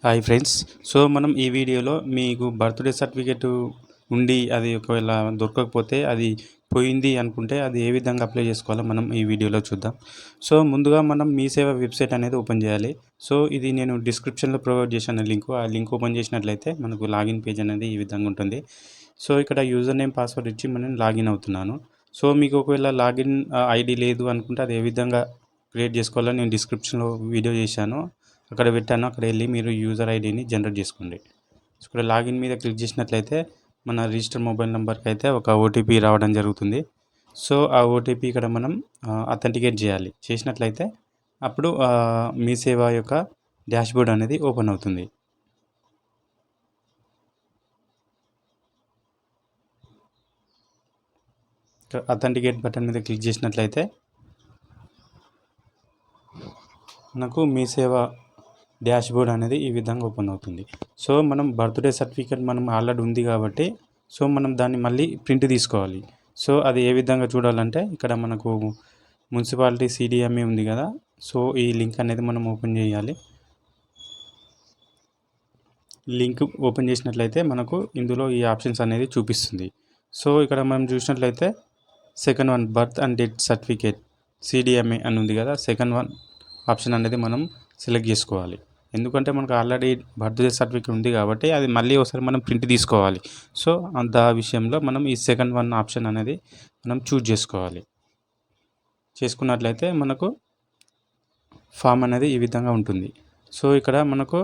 Hi friends. So, మనం ఈ వీడియోలో మీకు బర్త్‌డే సర్టిఫికేట్ ఉండి అది ఒకవేళ దొరకకపోతే అది పోయింది అనుకుంటే అది ఏ విధంగా అప్లై చేసుకోవాలో మనం ఈ వీడియోలో చూద్దాం. సో, ముందుగా మనం మీ సేవ వెబ్‌సైట్ అనేది ఓపెన్ చేయాలి. సో, ఇది నేను డిస్క్రిప్షన్‌లో ప్రొవైడ్ చేశాను లింకు. ఆ లింక్ ఓపెన్ చేసినట్లయితే మనకు లాగిన్ పేజ్ అనేది ఈ విధంగా ఉంటుంది. సో, ఇక్కడ యూజర్ నేమ్, పాస్వర్డ్ ఇచ్చి మనం లాగిన్ అవుతున్నాను. సో, మీకు ఒకవేళ లాగిన్ ఐడీ లేదు అనుకుంటే అది ఏ విధంగా క్రియేట్ చేసుకోవాలో నేను డిస్క్రిప్షన్‌లో వీడియో చేశాను. అక్కడ పెట్టాను. అక్కడ వెళ్ళి మీరు యూజర్ ఐడిని జనరేట్ చేసుకోండి. సో, ఇక్కడ లాగిన్ మీద క్లిక్ చేసినట్లయితే మన రిజిస్టర్ మొబైల్ నెంబర్కి అయితే ఒక ఓటీపీ రావడం జరుగుతుంది. సో, ఆ ఓటీపీ ఇక్కడ మనం అథెంటికేట్ చేయాలి. చేసినట్లయితే అప్పుడు మీ సేవ యొక్క డాష్‌బోర్డ్ అనేది ఓపెన్ అవుతుంది. ఇక్కడ అథెంటికేట్ బటన్ మీద క్లిక్ చేసినట్లయితే మనకు మీ సేవ డాష్‌బోర్డ్ అనేది ఈ విధంగా ఓపెన్ అవుతుంది. సో, మనం బర్త్‌డే సర్టిఫికేట్ మనం ఆల్రెడీ ఉంది కాబట్టి సో, మనం దాన్ని మళ్ళీ ప్రింట్ తీసుకోవాలి. సో, అది ఏ విధంగా చూడాలంటే ఇక్కడ మనకు మున్సిపాలిటీ సీడీఎంఏ ఉంది కదా! సో, ఈ లింక్ అనేది మనం ఓపెన్ చేయాలి. లింక్ ఓపెన్ చేసినట్లయితే మనకు ఇందులో ఈ ఆప్షన్స్ అనేది చూపిస్తుంది. సో, ఇక్కడ మనం చూసినట్లయితే second one birth and death certificate CDMA అని ఉంది కదా! సెకండ్ వన్ ఆప్షన్ అనేది మనం సెలెక్ట్ చేసుకోవాలి. ఎందుకంటే మనకు ఆల్రెడీ బర్త్‌డే సర్టిఫికేట్ ఉంది కాబట్టి అది మళ్ళీ ఒకసారి మనం ప్రింట్ తీసుకోవాలి. సో, విషయంలో మనం ఈ సెకండ్ వన్ ఆప్షన్ అనేది మనం చూజ్ చేసుకోవాలి. చేసుకున్నట్లయితే మనకు ఫామ్ అనేది ఈ విధంగా ఉంటుంది. సో, ఇక్కడ మనకు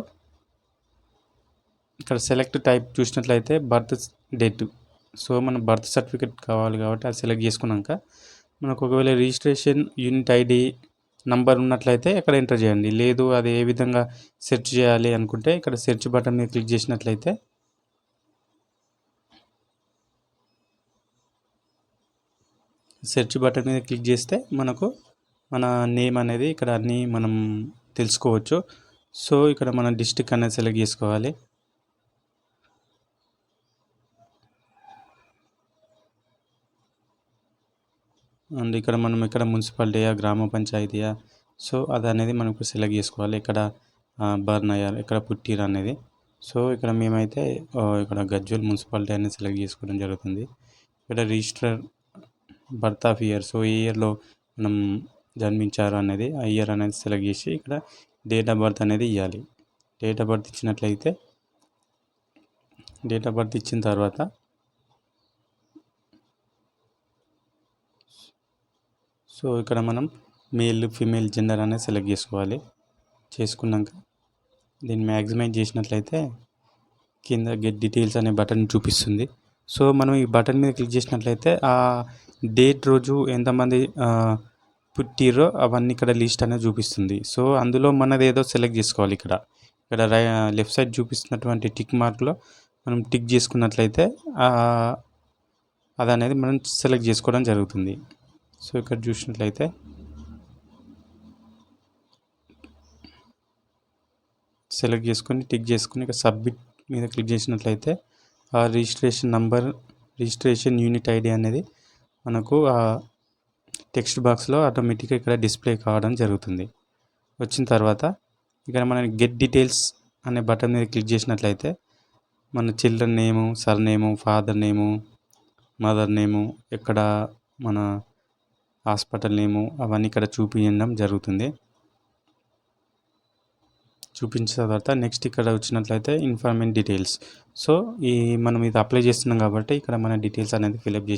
సెలెక్ట్ టైప్ చూసినట్లయితే బర్త్ డేట్. సో, మన బర్త్ సర్టిఫికేట్ కావాలి కాబట్టి అది సెలెక్ట్ చేసుకున్నాక మనకు ఒకవేళ రిజిస్ట్రేషన్ యూనిట్ ఐడి నంబర్ ఉన్నట్లయితే ఇక్కడ ఎంటర్ చేయండి. లేదు అది ఏ విధంగా సెర్చ్ చేయాలి అనుకుంటే ఇక్కడ సెర్చ్ బటన్ మీద క్లిక్ చేసినట్లయితే సెర్చ్ బటన్ మీద క్లిక్ చేస్తే మనకు మన నేమ్ అనేది ఇక్కడ అన్నీ మనం తెలుసుకోవచ్చు. సో, ఇక్కడ మన డిస్ట్రిక్ట్ అనేది సెలెక్ట్ చేసుకోవాలి. అండ్ ఇక్కడ మనం మున్సిపాలిటీయా, గ్రామ పంచాయతీయా, సో, అది అనేది మనకు సెలెక్ట్ చేసుకోవాలి. ఇక్కడ బర్న్ అయ్యారు, ఎక్కడ పుట్టిరు అనేది. సో, ఇక్కడ మేమైతే ఇక్కడ గజ్వేల్ మున్సిపాలిటీ అనేది సెలెక్ట్ చేసుకోవడం జరుగుతుంది. ఇక్కడ register birth of year, so, ఏ ఇయర్లో మనం జన్మించారు అనేది ఆ ఇయర్ అనేది సెలెక్ట్ చేసి ఇక్కడ డేట్ ఆఫ్ బర్త్ అనేది ఇవ్వాలి. డేట్ ఆఫ్ బర్త్ ఇచ్చినట్లయితే డేట్ ఆఫ్ బర్త్ ఇచ్చిన తర్వాత సో, ఇక్కడ మనం మేల్, ఫీమేల్ జెండర్ అనేది సెలెక్ట్ చేసుకోవాలి. చేసుకున్నాక దీన్ని మ్యాక్సిమైజ్ చేసినట్లయితే కింద గెట్ డీటెయిల్స్ అనే బటన్ చూపిస్తుంది. సో, మనం ఈ బటన్ మీద క్లిక్ చేసినట్లయితే ఆ డేట్ రోజు ఎంతమంది పుట్టిర్రో అవన్నీ ఇక్కడ లిస్ట్ అనేది చూపిస్తుంది. సో, అందులో మనది ఏదో సెలెక్ట్ చేసుకోవాలి. ఇక్కడ లెఫ్ట్ సైడ్ చూపిస్తున్నటువంటి టిక్ మార్క్లో మనం టిక్ చేసుకున్నట్లయితే అది అనేది మనం సెలెక్ట్ చేసుకోవడం జరుగుతుంది. సో, ఇక్కడ చూసినట్లయితే సెలెక్ట్ చేసుకొని టిక్ చేసుకొని ఇక్కడ సబ్మిట్ మీద క్లిక్ చేసినట్లయితే ఆ registration number, registration unit ID అనేది మనకు టెక్స్ట్ బాక్స్లో ఆటోమేటిక్గా ఇక్కడ డిస్ప్లే కావడం జరుగుతుంది. వచ్చిన తర్వాత ఇక్కడ మనం గెట్ డీటెయిల్స్ అనే బటన్ మీద క్లిక్ చేసినట్లయితే మన చిల్డ్రన్ నేము, సర్ నేము, ఫాదర్ నేము, మదర్ నేము, ఎక్కడ మన హాస్పిటల్ నేము అవన్నీ ఇక్కడ చూపించడం జరుగుతుంది. చూపించిన తర్వాత నెక్స్ట్ ఇక్కడ వచ్చినట్లయితే ఇన్ఫర్మేషన్ డీటెయిల్స్. సో, మనం ఇది అప్లై చేస్తున్నాం కాబట్టి ఇక్కడ మన డీటెయిల్స్ అనేది ఫిలప్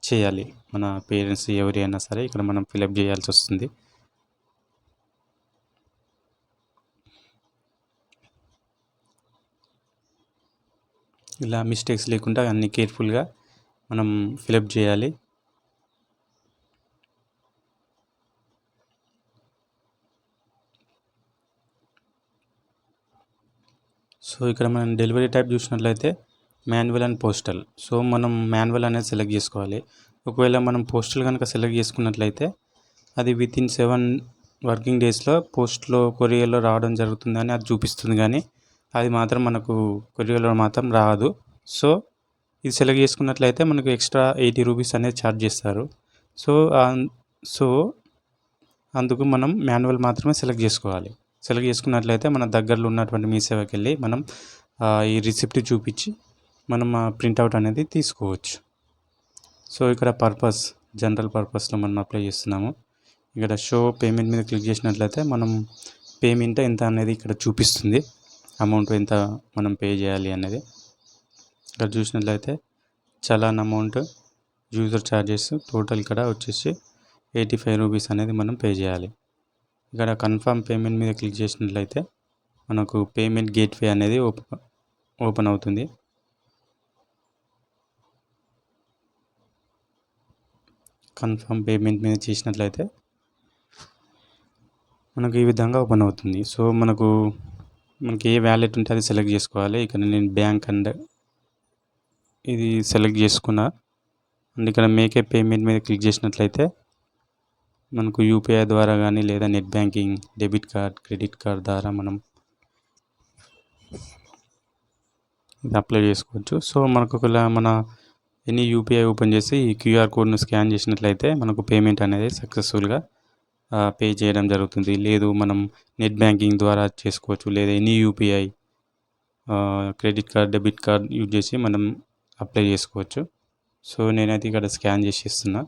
చేయాలి. మన పేరెంట్స్ ఎవరైనా సరే ఇక్కడ మనం ఫిలప్ చేయాల్సి వస్తుంది. ఇలా మిస్టేక్స్ లేకుండా అన్నీ కేర్ఫుల్గా మనం ఫిలప్ చేయాలి. సో, ఇక్కడ మనం డెలివరీ టైప్ చూసినట్లయితే మాన్యువల్ అండ్ పోస్టల్. సో, మనం మాన్యువల్ అనేది సెలెక్ట్ చేసుకోవాలి. ఒకవేళ మనం పోస్టల్ కనుక సెలెక్ట్ చేసుకున్నట్లయితే అది వితిన్ 7 వర్కింగ్ డేస్లో పోస్ట్లో, కొరియర్లో రావడం జరుగుతుందని అది చూపిస్తుంది. కానీ అది మాత్రం మనకు కొరియర్లో మాత్రం రాదు. సో, ఇది సెలెక్ట్ చేసుకున్నట్లయితే మనకు ఎక్స్ట్రా 80 రూపీస్ అనేది ఛార్జ్ చేస్తారు. సో, అందుకు మనం మాన్యువల్ మాత్రమే సెలెక్ట్ చేసుకోవాలి. సెలెక్ట్ చేసుకున్నట్లయితే మన దగ్గరలో ఉన్నటువంటి మీ సేవకి వెళ్ళి మనం ఈ రిసిప్ట్ చూపించి మనం ప్రింట్అవుట్ అనేది తీసుకోవచ్చు. సో ఇక్కడ జనరల్ పర్పస్లో మనం అప్లై చేస్తున్నాము. ఇక్కడ షో పేమెంట్ మీద క్లిక్ చేసినట్లయితే మనం పేమెంట్ ఎంత అనేది ఇక్కడ చూపిస్తుంది, అమౌంట్ ఎంత మనం పే చేయాలి అనేది. ఇక్కడ చూసినట్లయితే challan amount, user charges total ఇక్కడ వచ్చేసి 85 రూపీస్ అనేది మనం పే చేయాలి. ఇక్కడ కన్ఫర్మ్ పేమెంట్ మీద క్లిక్ చేసినట్లయితే మనకు పేమెంట్ గేట్వే అనేది ఓపెన్ అవుతుంది. కన్ఫర్మ్ పేమెంట్ మీద చేసినట్లయితే మనకు ఈ విధంగా ఓపెన్ అవుతుంది. సో మనకి ఏ వ్యాలెట్ ఉంటే అది సెలెక్ట్ చేసుకోవాలి. ఇక్కడ నేను బ్యాంక్ అండ్ ఇది సెలెక్ట్ చేసుకున్నా. అండ్ ఇక్కడ మేక్ ఏ పేమెంట్ మీద క్లిక్ చేసినట్లయితే మనకు యూపీఐ ద్వారా కానీ లేదా net banking, debit card, credit card ద్వారా మనం ఇది అప్లై చేసుకోవచ్చు. సో మనకు ఒకవేళ మన ఎనీ యూపీఐ ఓపెన్ చేసి ఈ క్యూఆర్ కోడ్ను స్కాన్ చేసినట్లయితే మనకు పేమెంట్ అనేది సక్సెస్ఫుల్గా పే చేయడం జరుగుతుంది. లేదు మనం నెట్ బ్యాంకింగ్ ద్వారా చేసుకోవచ్చు, లేదా any UPI, credit card, debit card use చేసి మనం అప్లై చేసుకోవచ్చు. సో నేనైతే ఇక్కడ స్కాన్ చేసి ఇస్తున్నా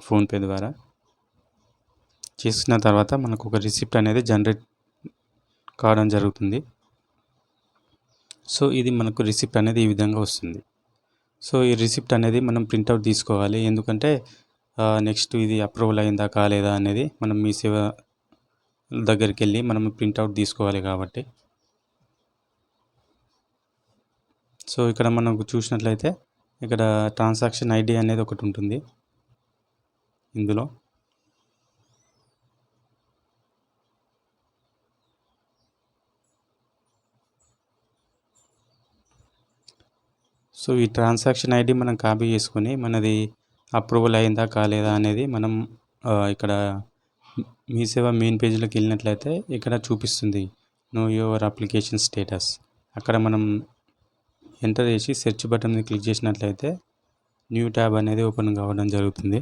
ఫోన్పే ద్వారా. చేసిన తర్వాత మనకు ఒక రిసిప్ట్ అనేది జనరేట్ కావడం జరుగుతుంది. సో ఇది మనకు రిసిప్ట్ అనేది ఈ విధంగా వస్తుంది. సో ఈ రిసిప్ట్ అనేది మనం ప్రింట్అవుట్ తీసుకోవాలి. ఎందుకంటే నెక్స్ట్ ఇది అప్రూవల్ అయిందా కాలేదా అనేది మనం మీ సేవ దగ్గరికి వెళ్ళి మనం ప్రింట్అవుట్ తీసుకోవాలి కాబట్టి. సో ఇక్కడ మనకు చూసినట్లయితే ఇక్కడ ట్రాన్సాక్షన్ ఐడి అనేది ఒకటి ఉంటుంది ఇందులో. సో ఈ ట్రాన్సాక్షన్ ఐడి మనం కాపీ చేసుకొని మనది అప్రూవల్ అయిందా కాలేదా అనేది మనం ఇక్కడ మీ సేవ మెయిన్ పేజ్లోకి వెళ్ళినట్లయితే ఇక్కడ చూపిస్తుంది నో యువర్ అప్లికేషన్ స్టేటస్. అక్కడ మనం ఎంటర్ చేసి సెర్చ్ బటన్ మీద క్లిక్ చేసినట్లయితే న్యూ ట్యాబ్ అనేది ఓపెన్ కావడం జరుగుతుంది.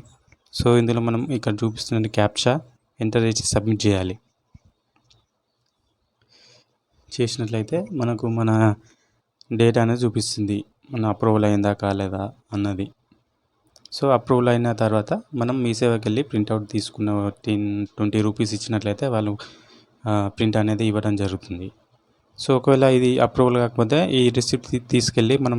సో ఇందులో మనం ఇక్కడ చూపిస్తున్న క్యాప్చా ఎంటర్ చేసి సబ్మిట్ చేయాలి. చేసినట్లయితే మనకు మన డేటా అనేది చూపిస్తుంది, మన అప్రూవల్ అయిందా కాలేదా అన్నది. సో అప్రూవల్ అయిన తర్వాత మనం మీ సేవకి వెళ్ళి ప్రింట్అవుట్ తీసుకున్న 20 రూపీస్ ఇచ్చినట్లయితే వాళ్ళు ప్రింట్ అనేది ఇవ్వడం జరుగుతుంది. సో ఒకవేళ ఇది అప్రూవల్ కాకపోతే ఈ రిసిప్ట్ తీసుకెళ్ళి మనం